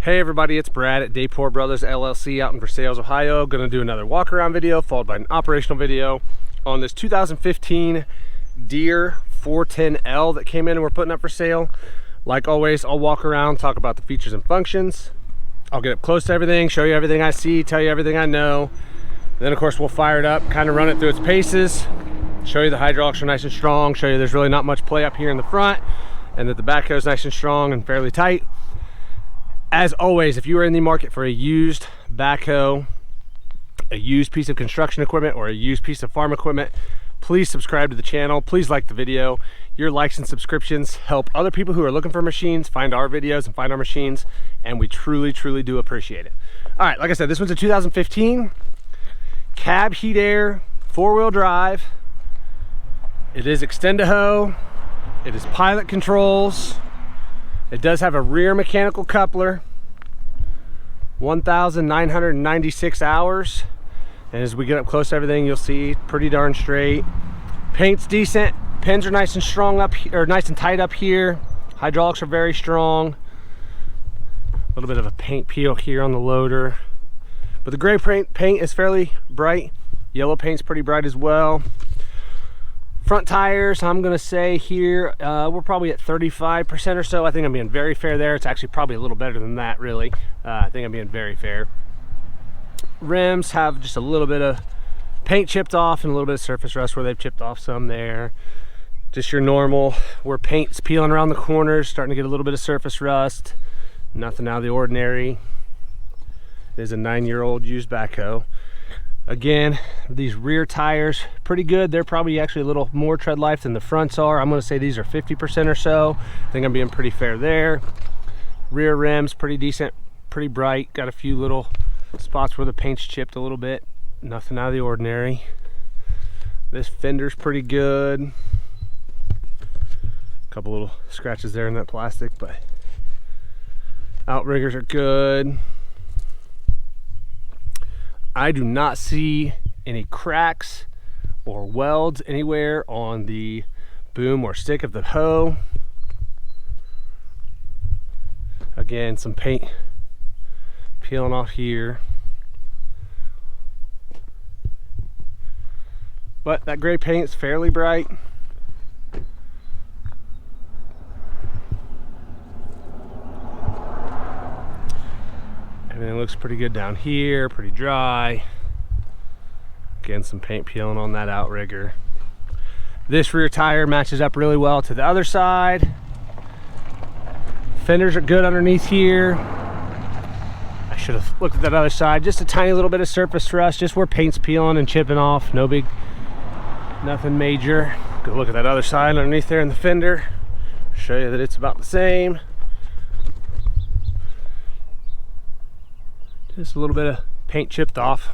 Hey everybody, it's Brad at Deere Brothers LLC out in Versailles, Ohio. Gonna do another walk around video followed by an operational video on this 2015 Deere 410L that came in and we're putting up for sale. Like always, I'll walk around, talk about the features and functions. I'll get up close to everything, show you everything I see, tell you everything I know. Then of course we'll fire it up, kind of run it through its paces, show you the hydraulics are nice and strong, show you there's really not much play up here in the front, and that the backhoe is nice and strong and fairly tight. As always, if you are in the market for a used backhoe, a used piece of construction equipment, or a used piece of farm equipment, please subscribe to the channel. Please like the video. Your likes and subscriptions help other people who are looking for machines find our videos and find our machines, and we truly do appreciate it. All right, like I said, this one's a 2015 cab heat air, 4-wheel drive. It is ExtendaHoe. It is pilot controls. It does have a rear mechanical coupler, 1,996 hours. And as we get up close to everything, you'll see pretty darn straight. Paint's decent. Pins are nice and strong up here, or nice and tight up here. Hydraulics are very strong. A little bit of a paint peel here on the loader. But the gray paint is fairly bright. Yellow paint's pretty bright as well. Front tires, I'm gonna say here, we're probably at 35% or so. I think I'm being very fair there. It's actually probably a little better than that, really. I think I'm being very fair. Rims have just a little bit of paint chipped off and a little bit of surface rust where they've chipped off some there. Just your normal, where paint's peeling around the corners, starting to get a little bit of surface rust. Nothing out of the ordinary. It is a 9-year-old used backhoe. Again, these rear tires, pretty good. They're probably actually a little more tread life than the fronts are. I'm gonna say these are 50% or so. I think I'm being pretty fair there. Rear rims, pretty decent, pretty bright. Got a few little spots where the paint's chipped a little bit. Nothing out of the ordinary. This fender's pretty good. A couple little scratches there in that plastic, but outriggers are good. I do not see any cracks or welds anywhere on the boom or stick of the hoe. Again, some paint peeling off here. But that gray paint's fairly bright. Everything looks pretty good down here, pretty dry. Again, some paint peeling on that outrigger. This rear tire matches up really well to the other side. Fenders are good underneath here. I should have looked at that other side. Just a tiny little bit of surface rust, just where paint's peeling and chipping off. No big, nothing major. Go look at that other side underneath there in the fender. Show you that it's about the same. Just a little bit of paint chipped off.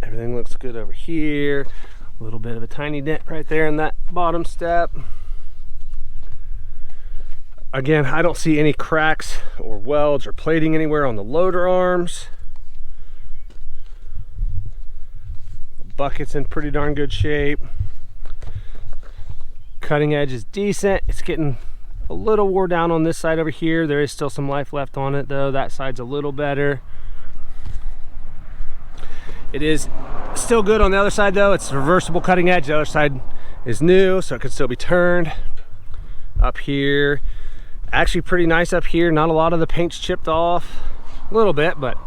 Everything looks good over here. A little bit of a tiny dent right there in that bottom step. Again, I don't see any cracks or welds or plating anywhere on the loader arms. The bucket's in pretty darn good shape. Cutting edge is decent. It's getting a little wore down on this side over here. There is still some life left on it though. That side's a little better. It is still good on the other side though. It's reversible cutting edge. The other side is new, so it could still be turned. Up here, actually pretty nice up here. Not a lot of the paint's chipped off. A little bit, but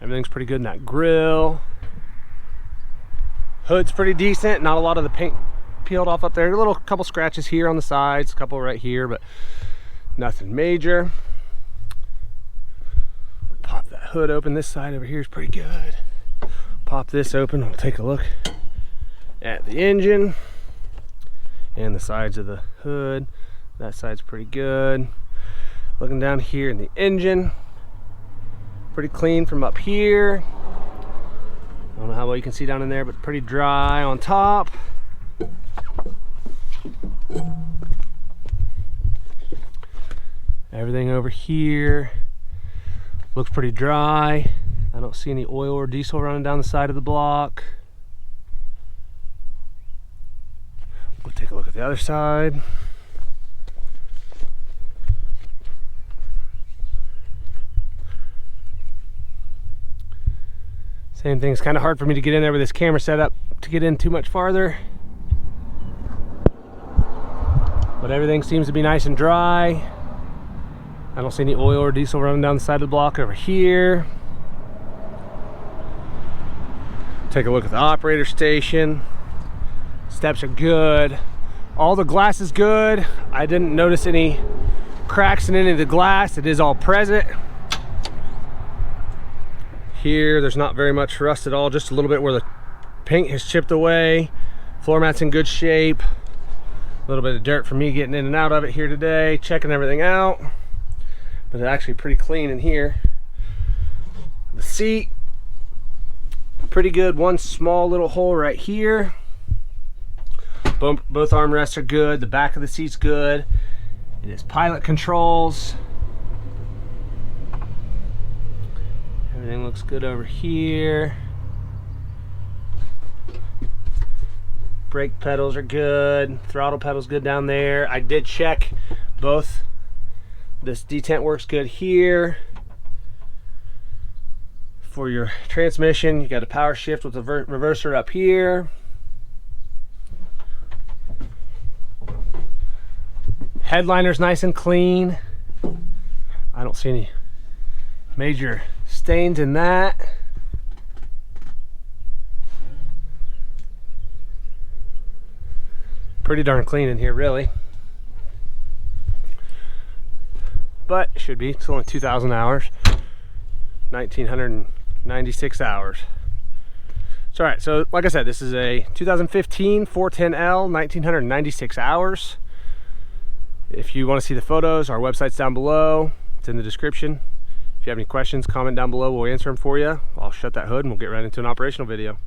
everything's pretty good in that grill. Hood's pretty decent. Not a lot of the paint peeled off up there. A little couple scratches here on the sides, a couple right here, but nothing major. Pop that hood open. This side over here is pretty good. Pop this open. We'll take a look at the engine and the sides of the hood. That side's pretty good. Looking down here in the engine, pretty clean from up here. I don't know how well you can see down in there, but pretty dry on top. Everything over here looks pretty dry. I don't see any oil or diesel running down the side of the block. the other side. Same thing, it's kind of hard for me to get in there with this camera setup to get in too much farther. But everything seems to be nice and dry. I don't see any oil or diesel running down the side of the block over here. Take a look at the operator station. Steps are good. All the glass is good. I didn't notice any cracks in any of the glass. It is all present. Here, there's not very much rust at all, just a little bit where the paint has chipped away. Floor mat's in good shape. A little bit of dirt for me getting in and out of it here today, checking everything out. But it's actually pretty clean in here. The seat, pretty good. One small little hole right here. Both armrests are good. The back of the seat's good. It is pilot controls. Everything looks good over here. Brake pedals are good. Throttle pedal's good down there. I did check both. This detent works good here. For your transmission, you got a power shift with a reverser up here. Headliner's nice and clean. I don't see any major stains in that. Pretty darn clean in here, really. But it should be. It's only 2,000 hours. 1,996 hours. So, all right, so like I said, this is a 2015 410L, 1,996 hours. If you want to see the photos, our website's down below. It's in the description. If you have any questions, comment down below. We'll answer them for you. I'll shut that hood and we'll get right into an operational video.